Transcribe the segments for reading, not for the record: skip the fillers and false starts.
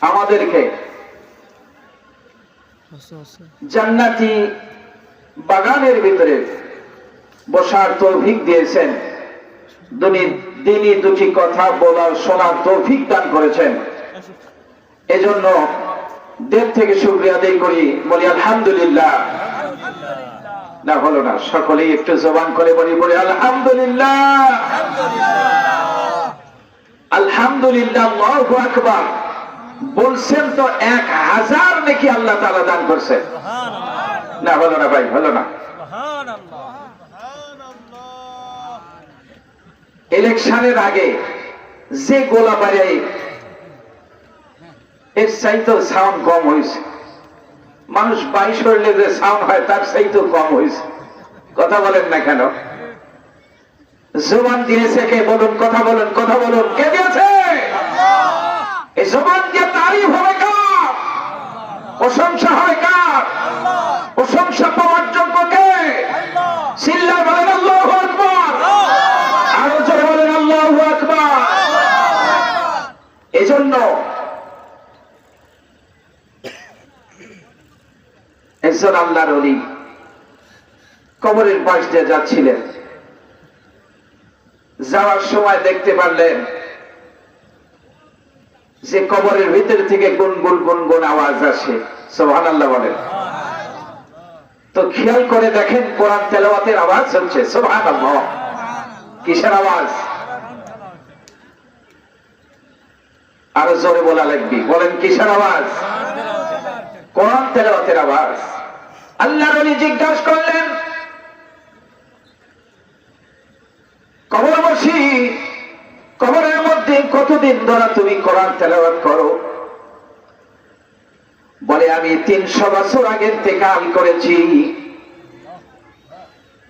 আমাদেরকে জান্নাতি বাগানের ভিতরে বসার তৌফিক দিয়েছেন, দিনই দুটি কথা বলার শোনার তৌফিক দান করেছেন। এজন্য দিল থেকে শুকরিয়া আদায় করি, বলি আলহামদুলিল্লাহ। না হলো না, সকলেই একটু জবান করে বলি আলহামদুলিল্লাহ। আলহামদুলিল্লাহ, আল্লাহু আকবার বলছেন তো 1000 নাকি আল্লাহ তাআলা দান করছেন। না হলো না ভাই, হলো না। ইলেকশনের আগে যে গোলাবাড়ি এর চাইতে সাউন্ড কম হয়েছে, মানুষ 22 হইলে যে সাউন্ড হয় তার চাইতেও কম হয়েছে। কথা বলেন না কেন? জবান দিয়েছে কে? বলুন, কথা বলুন, কথা বলুন। কে দিয়েছে? এই জবান দিয়ে তারিফ হবে কার? প্রশংসা হবে কার? প্রশংসা পাওয়ার যোগ্য কে? চিল্লায় বলেন আল্লাহু আকবার, আরো জোরে বলেন আল্লাহু আকবার। এজন্য একজন আল্লাহর ওলি কবরের পাশ দিয়ে যাচ্ছিলেন, যাওয়ার সময় দেখতে পারলেন যে কবরের ভিতর থেকে গুনগুন গুনগুন আওয়াজ আসে। সুবহানাল্লাহ বলেন। তো খেয়াল করে দেখেন কোরআন তেলাওয়াতের আওয়াজ হচ্ছে। সুবহানাল্লাহ। কিসের আওয়াজ? আরো জোরে বলা লাগবে, বলেন কিসের আওয়াজ? কোরআন তেলাওয়াতের আওয়াজ। আল্লাহর ওলি জিজ্ঞাসা করলেন, কবরবাসী, কবরের মধ্যে কতদিন ধরে তুমি কোরআন তেলাওয়াত করো? বলে, আমি 300 বছর আগে ইন্তেকাল করেছি,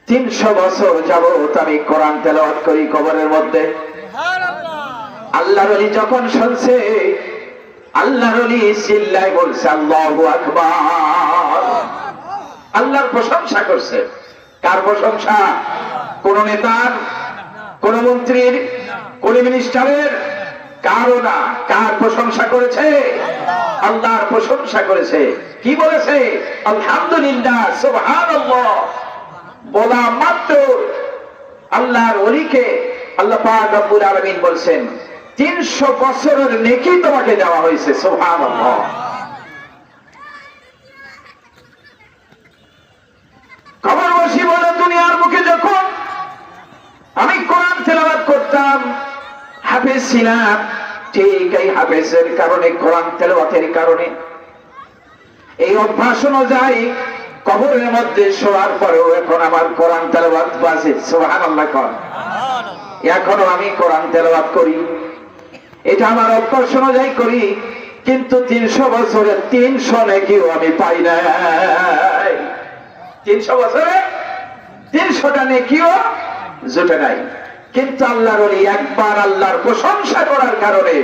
300 বছর যাবত আমি কোরআন তেলাওয়াত করি কবরের মধ্যে। আল্লাহর ওলি যখন শুনছে, আল্লাহর ওলি চিল্লায় বলছে আল্লাহু আকবার। আল্লাহর প্রশংসা করছে। কার প্রশংসা? কোন নেতার, কোন মন্ত্রীর, কোন মিনিস্টারের? কারো না। কার প্রশংসা করেছে? আল্লাহর প্রশংসা করেছে। কি বলেছে? আলহামদুলিল্লাহ, সুবহানাল্লাহ বলা মাত্র আল্লাহর ওলিকে আল্লাহ পাক রব্বুল আলামিন বলছেন 300 বছরের নেকি তোমাকে দেওয়া হয়েছে। সুবহানাল্লাহ। কবরবাসী বলে, দুনিয়ার মুখে যখন আমি কোরআন তেলাওয়াত করতাম, হাফেজ ছিলাম, ঠিক এই হাফেজের কারণে, কোরআন তেলাওয়াতের কারণে, এই অভ্যাস অনুযায়ী কবরের মধ্যে শোয়ার পরেও এখন আমার কোরআন তেলাওয়াত বাজে। সুবহানাল্লাহ কর। এখনো আমি কোরআন তেলাওয়াত করি, এটা আমার অভ্যাস অনুযায়ী করি, কিন্তু 300 বছরে 300 নেকিও আমি পাই নাই। 300 বছরে 300টা নেকিও জুটে নাই। কিন্তু আল্লাহর ওলি একবার আল্লাহর প্রশংসা করার কারণে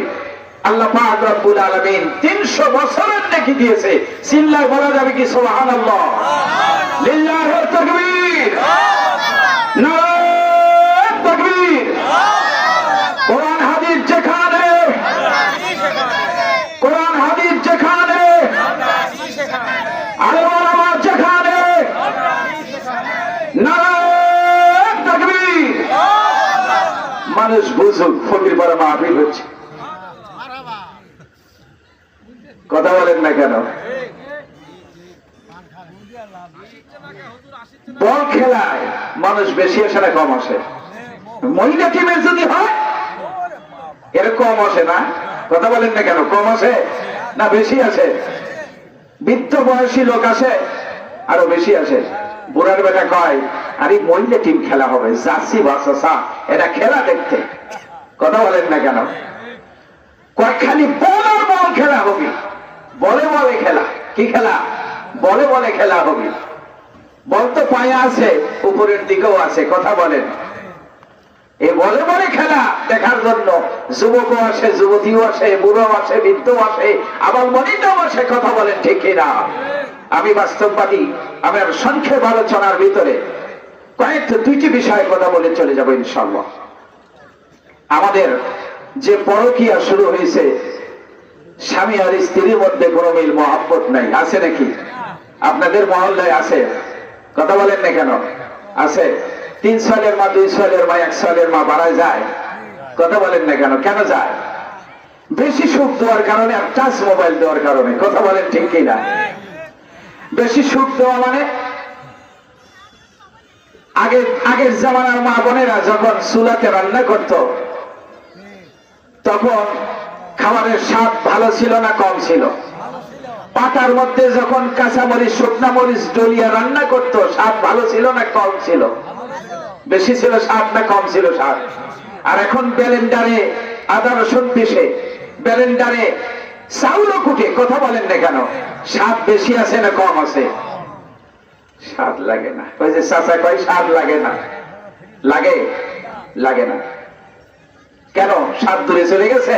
আল্লাহ পাক রব্বুল আলামিন 300 বছরের নেকি দিয়েছে। চিল্লায় বলা যাবে কি সুবহানাল্লাহ? লিল্লাহি তাকবীর, নারায়ে তাকবীর। কোরআন হাদিস যেখানে, কোরআন হাদিস যেখানে, আলেম ওলামা যেখানে, নারায়ে তাকবীর। মানুষ বুঝুক ফকির পাড়া মাহফিল হচ্ছে। কথা বলেন না কেন? বল খেলায় মানুষ বেশি আসে না কম আসে? মহিলা টিমের যদি হয় এর কম আসে না? কথা বলেন না কেন? কম আসে না বেশি আসে? বৃদ্ধ বয়সী লোক আসে, আরো বেশি আসে। বুড়ার বেটা কয়, আরে মহিলা টিম খেলা হবে, যাচ্ছি বাসা এটা খেলা দেখতে। কথা বলেন না কেন? কয় খালি বল আর বল খেলা হবে, বলে বলে খেলা। কি খেলা? বলে বলে খেলা হবে। বল তো পায়ে আছে, উপরের দিকেও আছে। কথা বলেন। এই বলে বলে খেলা দেখার জন্য যুবকও আসে, যুবতীও আসে, বুড়ো আসে, বৃদ্ধ আসে, আবার মনিটাও আসে। কথা বলেন ঠিক কিনা? আমি বাস্তববাদী। আমার সংক্ষেপ আলোচনার ভিতরে কয়েকটা 2টি বিষয়ে কথা বলে চলে যাবো ইনশাআল্লাহ। আমাদের যে পরকীয়া শুরু হয়েছে, স্বামী আর স্ত্রীর মধ্যে কোনো মিল মহব্বত নাই, আছে নাকি? আপনাদের মহল্লায় আছে? কথা বলেন না কেন? আছে। 3 সালের মা, 2 সালের মা, 1 সালের মা বাড়ায় যায়। কথা বলেন না কেন? কেন যায়? বেশি সুখ দেওয়ার কারণে আর টাচ মোবাইল দেওয়ার কারণে। কথা বলেন ঠিক কিনা? বেশি সুখ দেওয়া মানে আগের জামানার মা বোনেরা যখন চুলাতে রান্না করত, তখন খাবারের স্বাদ ভালো ছিল না কম ছিল? পাটার মধ্যে যখন কাঁচামরিচ শুকনা মরিচ ডলিয়া রান্না করত, স্বাদ ভালো ছিল না কম ছিল? বেশি ছিল স্বাদ না কম ছিল স্বাদ? আর এখন ব্লেন্ডারে আদা রসুন পিষে, ব্লেন্ডারে চাউলও কুটে। কথা বলেন না কেন? স্বাদ বেশি আছে না কম আছে? স্বাদ লাগে না। ওই যে চাচা কয় স্বাদ লাগে না, লাগে লাগে না কেন? স্বাদ দূরে চলে গেছে?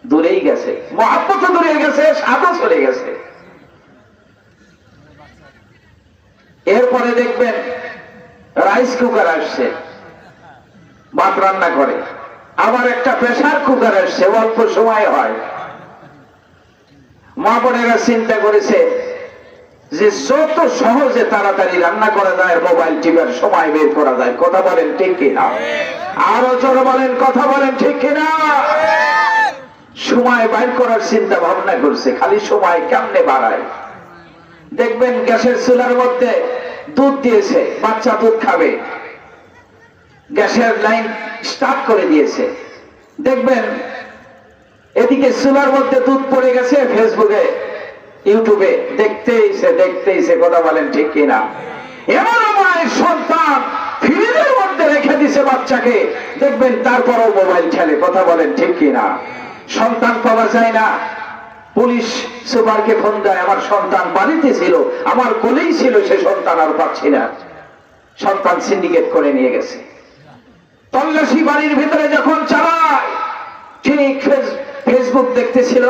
দূরেই গেছে। মহব্বত দূরে গেছে, স্বাদও চলে গেছে। এরপরে দেখবেন রাইস কুকার আসছে, ভাত রান্না করে। আবার একটা প্রেসার কুকার আসছে, অল্প সময় হয়। মা বোনেরা চিন্তা করেছে যে যত সহজে তাড়াতাড়ি রান্না করা যায়, মোবাইল টিপার সময় বের করা যায়। কথা বলেন ঠিক কিনা? আরো জোরে বলেন, কথা বলেন ঠিক কিনা? সময় বাইর করার চিন্তা ভাবনা করছে, খালি সময় কেমনে বাড়ায়। দেখবেন গ্যাসের চুলার মধ্যে দুধ দিয়েছে, বাচ্চা দুধ খাবে, গ্যাসের লাইন স্টার্ট করে দিয়েছে। দেখবেন এদিকে চুলার মধ্যে দুধ পড়ে গেছে, ফেসবুকে ইউটিউবে দেখতেইছে। কথা বলেন ঠিক কিনা? এমন মায়ের সন্তান ফ্রিজের মধ্যে রেখে দিছে বাচ্চাকে, দেখবেন তারপরও মোবাইল খেলে। কথা বলেন ঠিক কিনা? সন্তান পাওয়া যায় না, পুলিশ সুপারকে ফোন দেয়, আমার সন্তান বাড়িতে ছিল, আমার কোলেই ছিল, সে সন্তান আর পাচ্ছি না। সন্তান সিন্ডিকেট করে নিয়ে গেছে। তল্লাশি বাড়ির ভিতরে যখন চালায়, ঠিক ফেসবুক দেখতেছিল।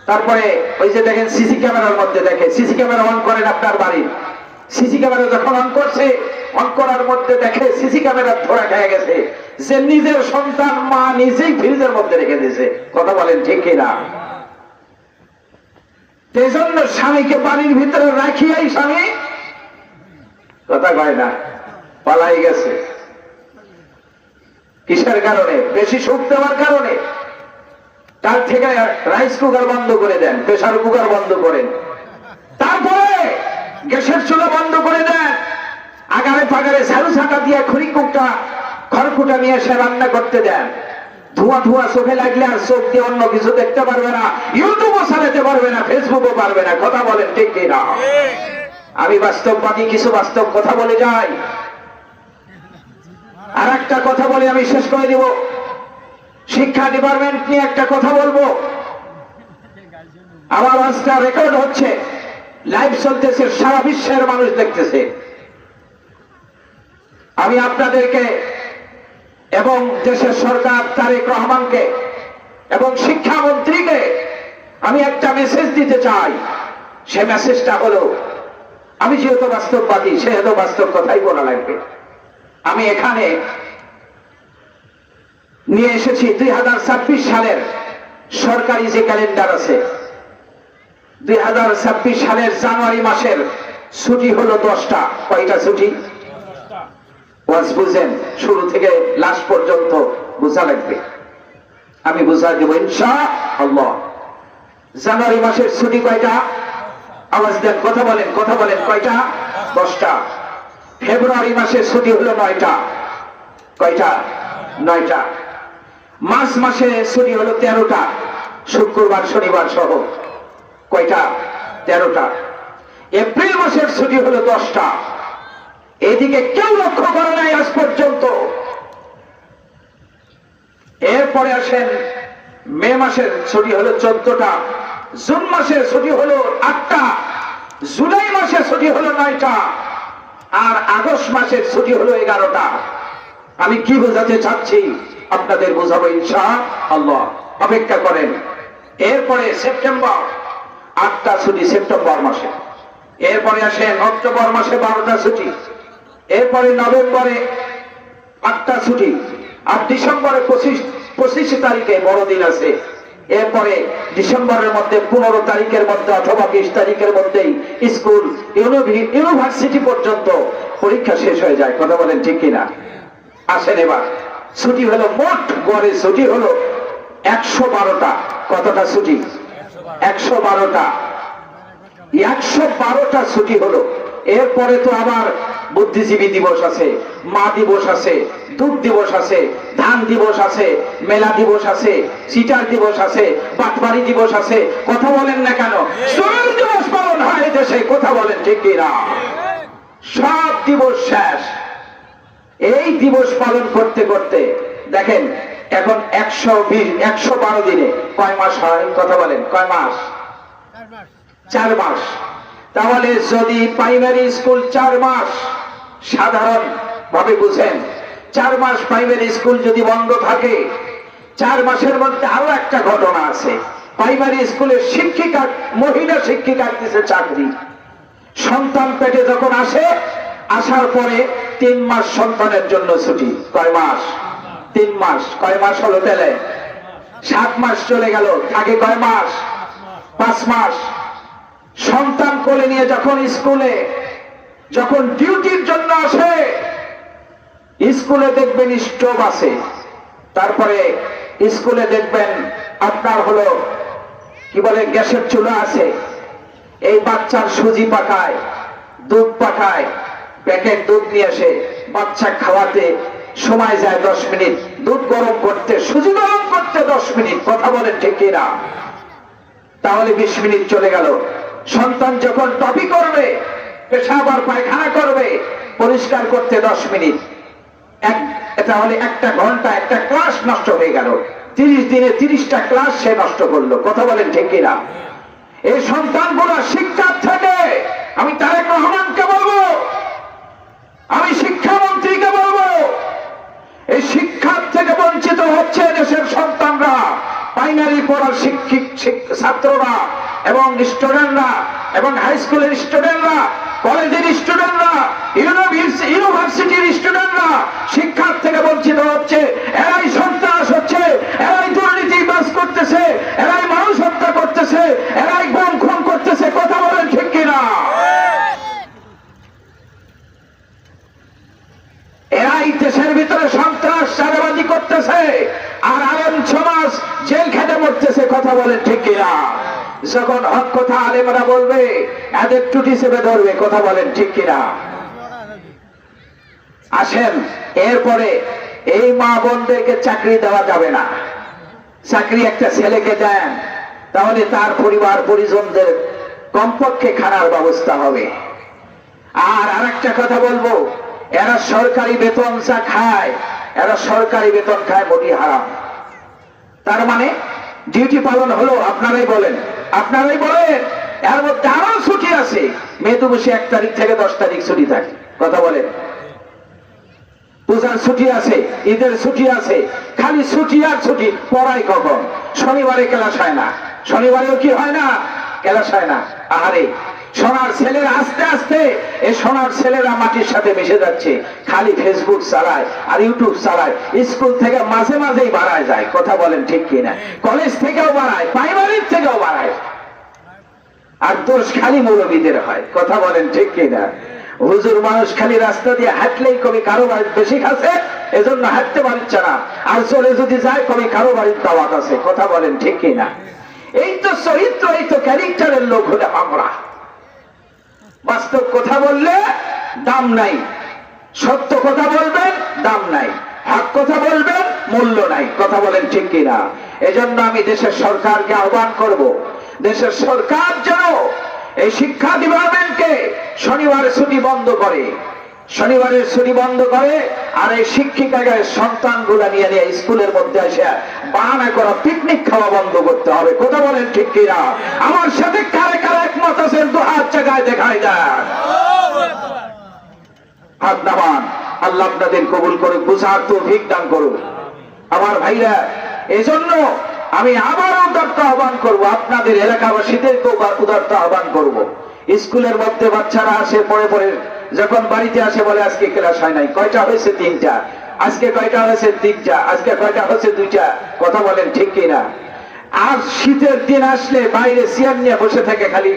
তারপরে ওই যে দেখেন সিসি ক্যামেরার মধ্যে দেখে, সিসি ক্যামেরা অন করেন আপনার বাড়ির, সিসি ক্যামেরা যখন অন করছে, অন করার মধ্যে দেখে সিসি ক্যামেরা ধরা খেয়ে গেছে যে নিজের সন্তান মা নিজেই ফ্রিজের মধ্যে রেখে দিয়েছে। কথা বলেন ঠিক কিনা? এই জন্য স্বামীকে বাড়ির ভিতরে রাখিয়াই স্বামী কথা কয় না, পালাই গেছে। কিসের কারণে? বেশি সুখ দেওয়ার কারণে। তার থেকে রাইস কুকার বন্ধ করে দেন, প্রেসার কুকার বন্ধ করেন, তারপরে গ্যাসের চুলা বন্ধ করে দেন। আগারে পাগারে ঝাড়ু ঝাঁটা দিয়ে খড়কুটা নিয়ে এসে রান্না করতে দেন। ধোঁয়া ধোঁয়া চোখে লাগলে আর চোখ দিয়ে অন্য কিছু দেখতে পারবে না, ইউটিউবও চালাতে পারবে না, ফেসবুকও পারবে না। কথা বলেন ঠিক কিনা? আমি বাস্তববাদী, কিছু বাস্তব কথা বলে যাই। আর একটা কথা বলে আমি শেষ করে দিব। শিক্ষা ডিপার্টমেন্ট নিয়ে একটা কথা বলবো। আমার আজটা রেকর্ড হচ্ছে, লাইভ চলতেছে, সারা বিশ্বের মানুষ দেখতেছে। আমি আপনাদেরকে এবং দেশের সরকার তারেক রহমানকে এবং শিক্ষামন্ত্রীকে আমি একটা মেসেজ দিতে চাই। সে মেসেজটা হলো, আমি যেহেতু বাস্তববাদী, সেহেতু বাস্তব কথাই বলা লাগবে। আমি এখানে নিয়ে এসেছি 2026 সালের সরকারি যে ক্যালেন্ডার আছে। 2026 সালের জানুয়ারি মাসের ছুটি হলো 10টা। কয়টা ছুটি? বুঝেন, শুরু থেকে লাস্ট পর্যন্ত বোঝা লাগবে, আমি বুঝা দেব ইনশাআল্লাহ। জানুয়ারি মাসের ছুটি কয়টা? আওয়াজ দেন, কথা বলেন, কথা বলেন। কয়টা? 10টা। ফেব্রুয়ারি মাসের ছুটি হলো 9টা। কয়টা? 9টা। মার্চ মাসে ছুটি হলো 13টা, শুক্রবার শনিবার সহ। কয়টা? 13টা। এপ্রিল মাসের ছুটি হলো 10টা। এদিকে কেউ লক্ষ্য করে নাই আজ পর্যন্ত। এরপরে আসেন মে মাসের ছুটি হলো 14টা, জুন মাসের ছুটি হলো 8টা, জুলাই মাসের ছুটি হলো 9টা, আর আগস্ট মাসের ছুটি হলো 11টা। আমি কি বোঝাতে চাচ্ছি আপনাদের বোঝাবো ইনশাআল্লাহ, অপেক্ষা করেন। এরপরে সেপ্টেম্বর 8টা ছুটি সেপ্টেম্বর মাসে। এরপরে আসেন অক্টোবর মাসে 12টা ছুটি। এরপরে নভেম্বরে 8টা ছুটি, আর ডিসেম্বরে 25 তারিখে বড়দিন আছে, এরপরে ডিসেম্বরের মধ্যে 15 তারিখের মধ্যে অথবা 20 তারিখের মধ্যেই স্কুল ইউনিভার্সিটি পর্যন্ত পরীক্ষা শেষ হয়ে যায়। কথা বলেন ঠিক কিনা? আসেন এবার ছুটি হলো, মোট গড়ে ছুটি হলো 112টা। কতটা ছুটি? 112টা। 112টা ছুটি হলো। এরপরে তো আবার বুদ্ধিজীবী দিবস আছে, মা দিবস আছে, দুধ দিবস আছে, ধান দিবস আছে, মেলা দিবস আছে, সিটার দিবস আছে, বাটবাড়ি দিবস আছে। কথা বলেন না কেন? শ্রমিক দিবস পালন হয় দেশে। কথা বলেন ঠিক কিনা? সব দিবস শেষ। এই দিবস পালন করতে করতে দেখেন এখন 112 দিনে কয় মাস হয়? কথা বলেন কয় মাস? 4 মাস। তাহলে যদি প্রাইমারি স্কুল 4 মাস, সাধারণ ভাবে বুঝেন, 4 মাস প্রাইমারি স্কুল যদি বন্ধ থাকে, 4 মাসের মধ্যে আরো একটা ঘটনা আছে। প্রাইমারি স্কুলের শিক্ষিকা, মহিলা শিক্ষিকার দিছে চাকরি। সন্তান পেটে যখন আসে, আসার পরে 3 মাস সন্তানের জন্য ছুটি। কয় মাস? 3 মাস। কয় মাস হলো তাহলে? 7 মাস চলে গেল। থাকে কয় মাস? 5 মাস। সন্তান কোলে নিয়ে যখন স্কুলে, যখন ডিউটির জন্য আসে, স্কুলে দেখবেন স্টোভ আছে, তারপরে স্কুলে দেখবেন আপনার হলো কি বলে গ্যাসের চুলা আছে। এই বাচ্চার সুজি পাকায়, দুধ পাকায়, প্যাকেট দুধ নিয়ে আসে, বাচ্চা খাওয়াতে সময় যায় 10 মিনিট, দুধ গরম করতে, সুজি গরম করতে 10 মিনিট। কথা বলেন ঠিক কিনা? তাহলে 20 মিনিট চলে গেল। সন্তান যখন টপি করবে, পেশাব আর পায়খানা করবে, পরিষ্কার করতে 10 মিনিট। তাহলে 1 ঘন্টা, একটা ক্লাস নষ্ট হয়ে গেল। 30 দিনে 30টা ক্লাস সে নষ্ট করলো। কথা বলেন ঠিক কিনা? এই সন্তানগুলো শিক্ষার থেকে, আমি তারেক রহমানকে বলবো, আমি শিক্ষামন্ত্রীকে বলবো, এই শিক্ষার থেকে বঞ্চিত হচ্ছে দেশের সন্তানরা। প্রাইমারি পড়ার ছাত্ররা এবং স্টুডেন্টরা এবং হাই স্কুলের স্টুডেন্টরা, কলেজের স্টুডেন্টরা, ইউনিভার্সিটির স্টুডেন্টরা শিক্ষার থেকে বঞ্চিত হচ্ছে। এরাই সন্ত্রাস হচ্ছে, এরাই দুর্নীতিবাজ করতেছে, এরাই মানুষ হত্যা করতেছে, এরাই গুম খুন করতেছে। কথা বলেন ঠিক কিনা? এরাই দেশের ভিতরে সন্ত্রাস চাঁদাবাজি করতেছে, আর আলেম সমাজ জেল খেটে মরতেছে। কথা বলেন ঠিক কিনা? যখন হক কথা আলেমরা বলবে, এদের টুটি চেপে ধরবে। কথা বলেন ঠিক কিনা? আসেন, এরপরে এই মা বোনদেরকে চাকরি দেওয়া যাবে না। চাকরি একটা ছেলেকে দেন, তাহলে তার পরিবার পরিজনদের কমপক্ষে খানার ব্যবস্থা হবে। আর আরেকটা কথা বলবো, এরা সরকারি বেতন যা খায়, এরা সরকারি বেতন খায় মোটি হারাম। তার মানে ডিউটি পালন হলো, আপনারাই বলেন, আপনারাই বলেন, এর মধ্যে আরো ছুটি আছে। মেয়েদুবসী 1 তারিখ থেকে 10 তারিখ ছুটি থাকে। কথা বলেন। পূজার ছুটি আছে, ঈদের ছুটি আছে, খালি ছুটি আর ছুটি। পড়াই কখন? শনিবারে ক্লাস হয় না, শনিবারেও কি হয় না? ক্লাস হয় না। আহারে, সোনার ছেলেরা আস্তে আস্তে, এই সোনার ছেলেরা মাটির সাথে মিশে যাচ্ছে। খালি ফেসবুক চালায় আর ইউটিউব চালায়। স্কুল থেকে মাঝে মাঝেই বাড়ায় যায়। কথা বলেন ঠিক কিনা? কলেজ থেকেও বাড়ায়, প্রাইমারির থেকেও বাড়ায়। আর দোষ খালি মৌলবীদের হয়। কথা বলেন ঠিক কিনা? হুজুর মানুষ খালি রাস্তা দিয়ে হাঁটলেই কবি কারো বাড়ির বেশি খাচ্ছে, এজন্য হাঁটতে পারছে না। আর চলে যদি যায় কবি কারো বাড়ির দাওয়াত আছে। কথা বলেন ঠিক কিনা? এই তো চরিত্র, এই তো ক্যারেক্টারের লোক হলে আমরা। বাস্তব কথা বললে দাম নাই, সত্য কথা বলবেন দাম নাই, হক কথা বলবেন মূল্য নাই। কথা বলেন ঠিক কিনা? এজন্য আমি দেশের সরকারকে আহ্বান করব, দেশের সরকার যেন এই শিক্ষা ডিপার্টমেন্টকে শনিবারের ছুটি বন্ধ করে, শনিবারের ছুটি বন্ধ করে। আর এই শিক্ষিকাকে সন্তানগুলা নিয়ে নিয়ে স্কুলের মধ্যে এসে বাহানা করা পিকনিক খাওয়া বন্ধ করতে হবে। কথা বলেন ঠিক কিনা? আমার সাথে কারে কারে একমত আছেন? 2 হাত জায়গায় দেখাই দেন। হাত নামান। আল্লাহ আপনাদের কবুল করুক, বুঝার তৌফিক দান করুক। আমার ভাইরা, এজন্য আমি আবারও উদারতা আহ্বান করব, আপনাদের এলাকাবাসীদেরকেও উদারতা আহ্বান করব। স্কুলের মধ্যে বাচ্চারা আসে, পরে পরে যখন বাড়িতে আসে বলে আজকে ক্লাস হয় নাই। কয়টা হয়েছে? 3টা। আজকে কয়টা হয়েছে? 3টা। আজকে কয়টা হয়েছে? 2টা। কথা বলেন ঠিক কিনা? আর শীতের দিন আসলে বাইরে চেয়ার নিয়ে বসে থাকে, খালি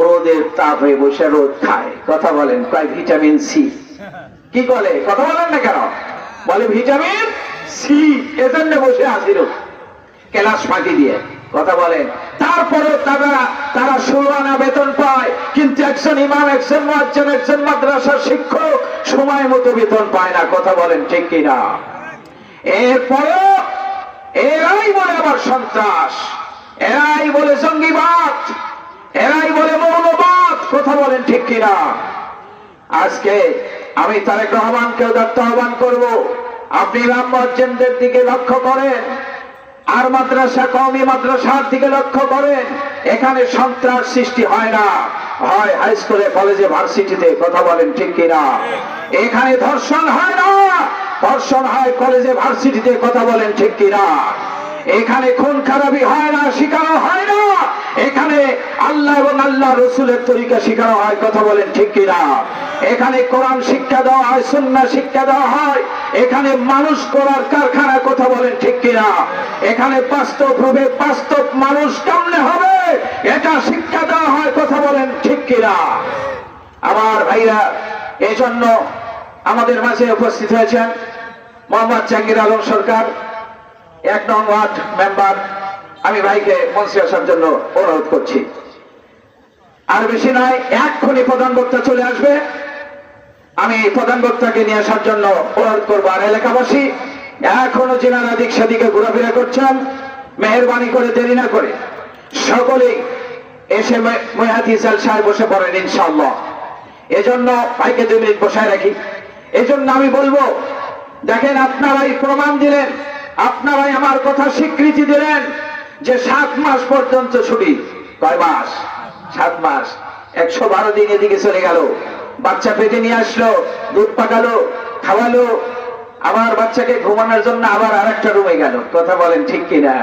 রোদের তাপ হয়ে বসে রোদ খায়। কথা বলেন, কয় ভিটামিন সি। কি বলে? কথা বলেন না কেন? বলে ভিটামিন সি, এজন্য বসে আসিল ক্লাস ফাঁকি দিয়ে। কথা বলেন। তারপরেও তারা 16 আনা বেতন পায়, কিন্তু একজন ইমাম, একজন মুয়াজ্জিন, একজন মাদ্রাসার শিক্ষক সময় মতো বেতন পায় না। কথা বলেন ঠিক কিনা? এরপরেও এরাই বলে আবার সন্ত্রাস, এরাই বলে জঙ্গিবাদ, এরাই বলে মৌলবাদ। কথা বলেন ঠিক কিনা? আজকে আমি তারেক রহমানকেও দত্ত আহ্বান করব, আপনি ইমাম মুয়াজ্জিনদের দিকে লক্ষ্য করেন, আর মাদ্রাসা, কওমি মাদ্রাসার দিকে লক্ষ্য করেন। এখানে সন্ত্রাস সৃষ্টি হয় না, হয় হাই স্কুলে, কলেজে, ভার্সিটিতে। কথা বলেন ঠিক কিনা? এখানে ধর্ষণ হয় না, ধর্ষণ হয় কলেজে, ভার্সিটিতে। কথা বলেন ঠিক কিনা? এখানে খুন খারাপি হয় না, শিখানো হয় না। এখানে আল্লাহ এবং আল্লাহ রসুলের তরিকা শিখানো হয়। কথা বলেন ঠিক কিনা? এখানে কোরআন শিক্ষা দেওয়া হয়, সুন্নাহ শিক্ষা দেওয়া হয়। এখানে মানুষ করার কারখানা। কথা বলেন ঠিক কিনা? এখানে বাস্তব রূপে বাস্তব মানুষ কেমনে হবে এটা শিক্ষা দেওয়া হয়। কথা বলেন ঠিক কিনা? আমার ভাইরা, এজন্য আমাদের মাঝে উপস্থিত হয়েছেন মোহাম্মদ জাহাঙ্গীর আলম সরকার, 1 নং ওয়ার্ড মেম্বার। আমি ভাইকে মঞ্চে আসার জন্য অনুরোধ করছি। আর বেশি নয়, এক্ষুনি প্রধান বক্তা চলে আসবে। আমি প্রধান বক্তাকে নিয়ে আসার জন্য অনুরোধ করবো। আর এলাকাবাসী এখনো জেনারা দিক সেদিকে ঘোরাফেরা করছেন, মেহেরবানি করে দেরি না করে সকলেই এসে মেহাদি জালসায় বসে পড়েন ইনশাআল্লাহ। এজন্য ভাইকে 2 মিনিট বসায় রাখি। এজন্য আমি বলবো, দেখেন, আপনারাই প্রমাণ দিলেন, আপনারাই আমার কথা স্বীকৃতি দিলেন যে 7 মাস পর্যন্ত ছুটি। কয় মাস? 7 মাস। 112 দিন এদিকে চলে গেল। বাচ্চা পেটে নিয়ে আসলো, দুধ পাকালো, খাওয়ালো, আমার বাচ্চাকে ঘুমানোর জন্য আবার আরেকটা রুমে গেল। কথা বলেন ঠিক কিনা?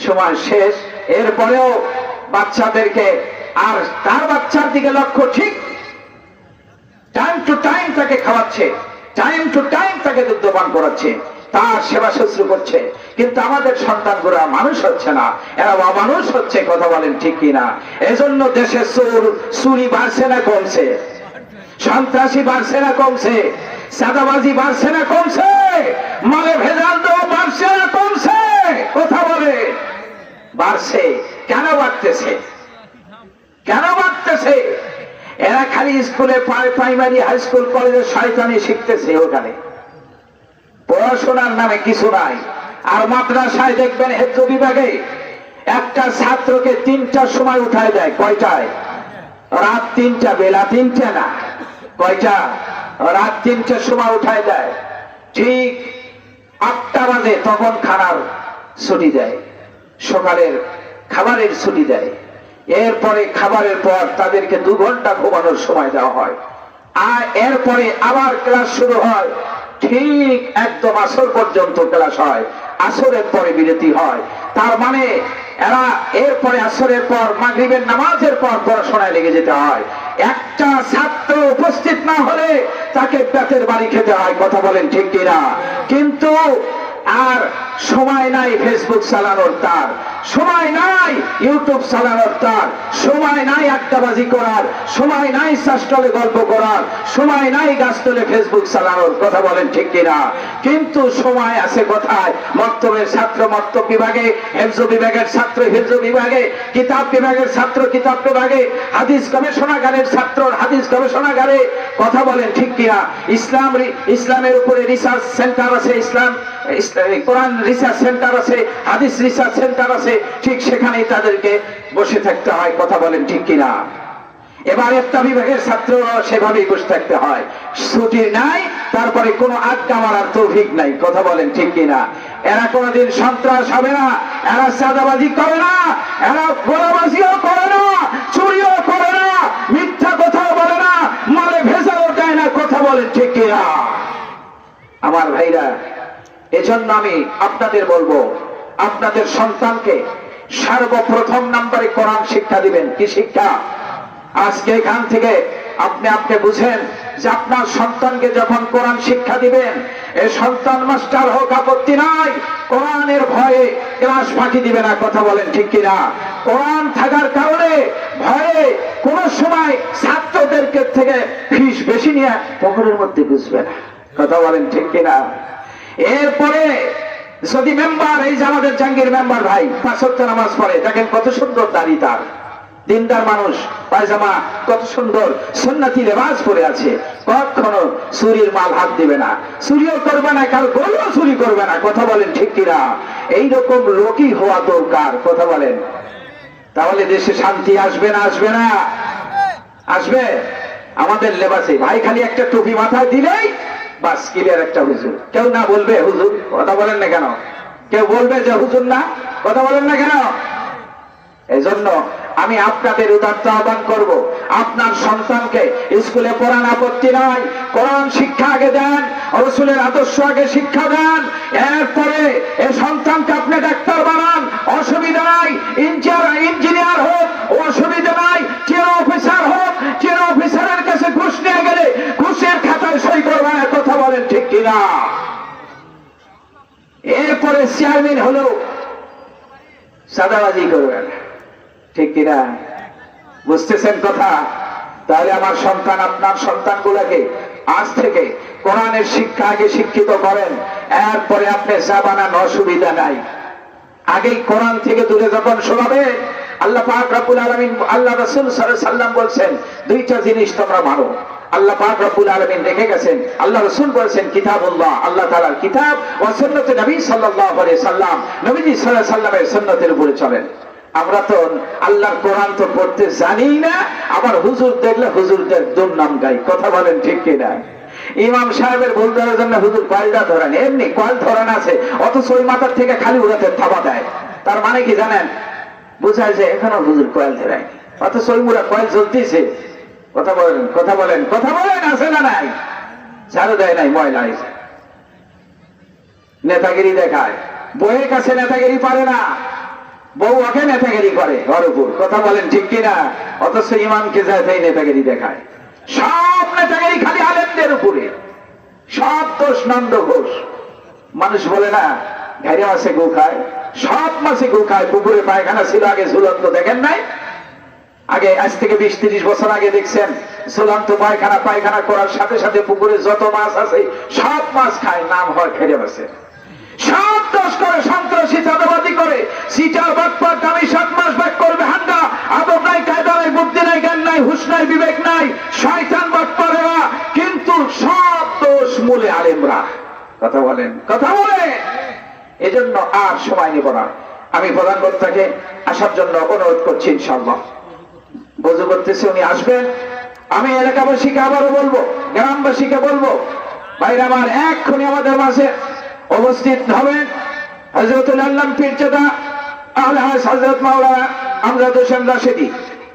সময় শেষ। এরপরেও বাচ্চাদেরকে, আর তার বাচ্চার দিকে লক্ষ্য, ঠিক টাইম টু টাইম তাকে খাওয়াচ্ছে, টাইম টু টাইম তাকে দুগ্ধপান করাচ্ছে, তার সেবা শুশ্রূষা করছে। কিন্তু আমাদের সন্তানগুলো মানুষ হচ্ছে না, এরা অমানুষ হচ্ছে। কথা বলেন ঠিক কিনা? এজন্য দেশে চুরি বাড়ছে না কমছে? সন্ত্রাসী বাড়ছে না কমছে? চাঁদাবাজি বাড়ছে না কমছে? মালে ভেজাল দেওয়া বাড়ছে না কমছে? কথা বলে বাড়ছে। কেন বাড়তেছে? কেন বাড়তেছে? এরা খালি স্কুলে, প্রাইমারি, হাই স্কুল, কলেজে শয়তানি শিখতেছে। ওখানে পড়াশোনার নামে কিছু নাই। আর মাদ্রাসায় দেখবেন হেফজ বিভাগে একটা ছাত্রকে 3টার সময় উঠায় দেয়। কয়টায়? রাত 3টা, বেলা 3টা না। কয়টা? রাত 3টার সময় উঠায় দেয়। ঠিক 8টা বাজে তখন খানার ছুটি দেয়, সকালের খাবারের ছুটি দেয়। এরপরে খাবারের পর তাদেরকে 2 ঘন্টা ঘুমানোর সময় দেওয়া হয়। আর এরপরে আবার ক্লাস শুরু হয়। ঠিক একদম আসর পর্যন্ত ক্লাস হয়, আসরের পরে বিরতি হয়। তার মানে এরা এরপরে আসরের পর, মাগরিবের নামাজের পর পড়াশোনায় লেগে যেতে হয়। একটা ছাত্র উপস্থিত না হলে তাকে পেটের বাড়ি খেতে হয়। কথা বলেন ঠিক কিনা? কিন্তু আর সময় নাই ফেসবুক চালানোর, তার সময় নাই ইউটিউব চালানোর, তার সময় নাই আড্ডাবাজি করার, সময় নাই চাষতলে গল্প করার, সময় নাই গাছতলে ফেসবুক চালানোর। কথা বলেন ঠিক কিনা? কিন্তু সময় আছে কোথায়? মক্তবের ছাত্র মক্তব বিভাগে, হেফজ বিভাগের ছাত্র হেফজ বিভাগে, কিতাব বিভাগের ছাত্র কিতাব বিভাগে, হাদিস গবেষণাগারের ছাত্র হাদিস গবেষণাগারে। কথা বলেন ঠিক কিনা? ইসলামের উপরে রিসার্চ সেন্টার আছে, কোরআন রিসার্চ সেন্টার আছে, হাদিস রিসার্চ সেন্টার আছে। ঠিক সেখানেই তাদেরকে বসে থাকতে হয়। কথা বলেন ঠিক কিনা? এবার একটা বিভাগের ছাত্র সেভাবেই বসে থাকতে হয়। ছুটি নাই, তারপরে কোনো আড্ডা মারার তৌফিক নাই। কথা বলেন ঠিক কিনা? এরা কোনোদিন সন্ত্রাস হবে না, এরা চাঁদাবাজি করে না, এরা গোলাবাজিও করে না, চুরিও করে না, মিথ্যা কথাও বলে না, মালে ভেজালও দেয় না। কথা বলেন ঠিক কিনা? আমার ভাইরা, এজন্য আমি আপনাদের বলবো, আপনাদের সন্তানকে সর্বপ্রথম নম্বরে কোরআন শিক্ষা দিবেন। কি শিক্ষা? আজকে এখান থেকে আপনি বুঝেন যে আপনার সন্তানকে যখন কোরআন শিক্ষা দিবেন, এই সন্তান মাস্টার হোক আপত্তি নাই, কোরআনের ভয়ে ক্লাস ফাঁকি দিবে না। কথা বলেন ঠিক কিনা? কোরআন থাকার কারণে ভয়ে কোন সময় ছাত্রদের থেকে ফিস বেশি নিয়ে পকেটের মধ্যে ঘুষবে না। কথা বলেন ঠিক কিনা? এরপরে যদি মেম্বার, এই যে আমাদের জাহাঙ্গীর মেম্বার ভাই ৫ ওয়াক্ত নামাজ পড়ে, দেখেন কত সুন্দর দাড়ি তার, দিনদার মানুষ, পায়জামা কত সুন্দর সুন্নতি লেবাস পরে আছে, কখনো চুরির মাল হাত দিবে না, চুরিও করবে না, কারো গরুও চুরি করবে না। কথা বলেন ঠিক কিনা? এইরকম লোকই হওয়া দরকার। কথা বলেন। তাহলে দেশে শান্তি আসবে না? আসবে না? আসবে। আমাদের লেবাসে ভাই খালি একটা টুপি মাথায় দিলেই বাস ক্লিয়ার একটা হুজুর। কেউ না বলবে হুজুর? কথা বলেন না কেন? কেউ বলবে যে হুজুর না? কথা বলেন না কেন? এই জন্য আমি আপনাদের উদাত্ত আহ্বান করব, আপনার সন্তানকে স্কুলে পড়ান আপত্তি নয়, কোরআন শিক্ষা আগে দেন, রাসূলের আদর্শ আগে শিক্ষা দেন, এরপরে এই সন্তানকে আপনি ডাক্তার বানান, অসুবিধা নাই, ইঞ্জিনিয়ার হোক অসুবিধা নাই, চেয়ার অফিসার হোক, চেয়ার অফিসারের কাছে ঘুষ নিয়ে গেলে ঘুষের খাতায় সই করবে না। কথা বলেন ঠিক কিনা? এরপরে চেয়ারম্যান হলো সাদাবাজি করবেন। ঠিক কিনা? বুঝতেছেন কথা? তাহলে আমার সন্তান, আপনার সন্তানগুলোকে আজ থেকে কোরআনের শিক্ষা আগে শিক্ষিত করেন, এরপরে আপনি যা বানান অসুবিধা নাই। আগেই কোরআন থেকে দূরে যখন শোনাবে, আল্লাহ পাক রব্বুল আলামিন, আল্লাহ রাসূল সাল্লাল্লাহু আলাইহি ওয়াসাল্লাম বলছেন, দুইটা জিনিস তোমরা মানো। আল্লাহ পাক রব্বুল আলামিন রেখে গেছেন, আল্লাহ রাসূল বলেছেন কিতাবুল্লাহ, আল্লাহ তাআলার কিতাব, ওয়া সুন্নতে নবী সাল্লাল্লাহু আলাইহি সাল্লাম, নবীজি সাল্লাল্লাহু আলাইহি সাল্লামের সুন্নতের উপরে চলেন। আমরা তো আল্লাহর কোরআন তো পড়তে জানি না, আবার হুজুর দেখলে হুজুরদের দুর্নাম গাই। কথা বলেন ঠিক কিনা? ইমাম সাহেবের ভুল ধরার জন্য হুজুর কয়েলটা ধরেন, এমনি কয়েল ধরান আছে, অথচ ওই মাথার থেকে খালি উড়াতে থাবা দেয়। তার মানে কি জানেন? বুঝায় যে এখনো হুজুর কয়েল ধরায়, অথচ ওই মুড়া কয়েল চলতেছে। কথা বলেন, কথা বলেন, কথা বলেন, আছে না নাই? ঝাড়ু দেয় নাই, ময়লা হয়েছে। নেতাগিরি দেখায়, বইয়ের কাছে নেতাগিরি পারে না, বউ ওকে নেতাগিরি করে ওর উপর। কথা বলেন ঠিক কিনা? অথচ ইমামকে যায় তাই নেতাগিরি দেখায়। সব নেতাগিরি খালি আলেমদের উপরে, সব দোষ নন্দ ঘোষ। মানুষ বলে না ঘাইরে মাছে গু খায়, সব মাছে গু খায়। পুকুরে পায়খানা ছিল আগে ঝুলন্ত, দেখেন নাই? আগে আজ থেকে 20-30 বছর আগে দেখছেন ঝুলন্ত পায়খানা, পায়খানা করার সাথে সাথে পুকুরে যত মাছ আছে সব মাছ খায়, নাম হয় ঘাইরে মাছে। সব দোষ করে, সন্ত্রাসী চাঁদাবাজি করে, সিটার বাটপার দামি 7 মাস ব্যাক করবে হান্ডা, আদব নাই, কায়দা নাই, বুদ্ধি নাই, জ্ঞান নাই, হুঁশ নাই, বিবেক নাই, শয়তান বাটপারেরা, কিন্তু সব দোষ মূলে আলেমরা। কথা বলেন, কথা বলেন। এজন্য আর সময় নিব না, আমি প্রধান বক্তাকে আসার জন্য অনুরোধ করছি। ইনশাআল্লাহ বুঝু করতেছি উনি আসবেন। আমি এলাকাবাসীকে আবারও বলবো, গ্রামবাসীকে বলবো, ভাইরা আমার, এক্ষুনি আমাদের মাঝে উপস্থিত হবেন হযরতুল আল্লামা পীরজাদা আহলে হাদিস হযরত মাওলানা আমজাদ হোসেন রাশেদী।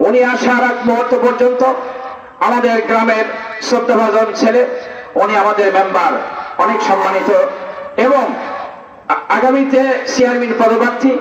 উনি আসার আগ মুহূর্ত পর্যন্ত আমাদের গ্রামের শ্রদ্ধাভাজন ছেলে, উনি আমাদের মেম্বার, অনেক সম্মানিত এবং আগামীতে চেয়ারম্যান পদপ্রার্থী।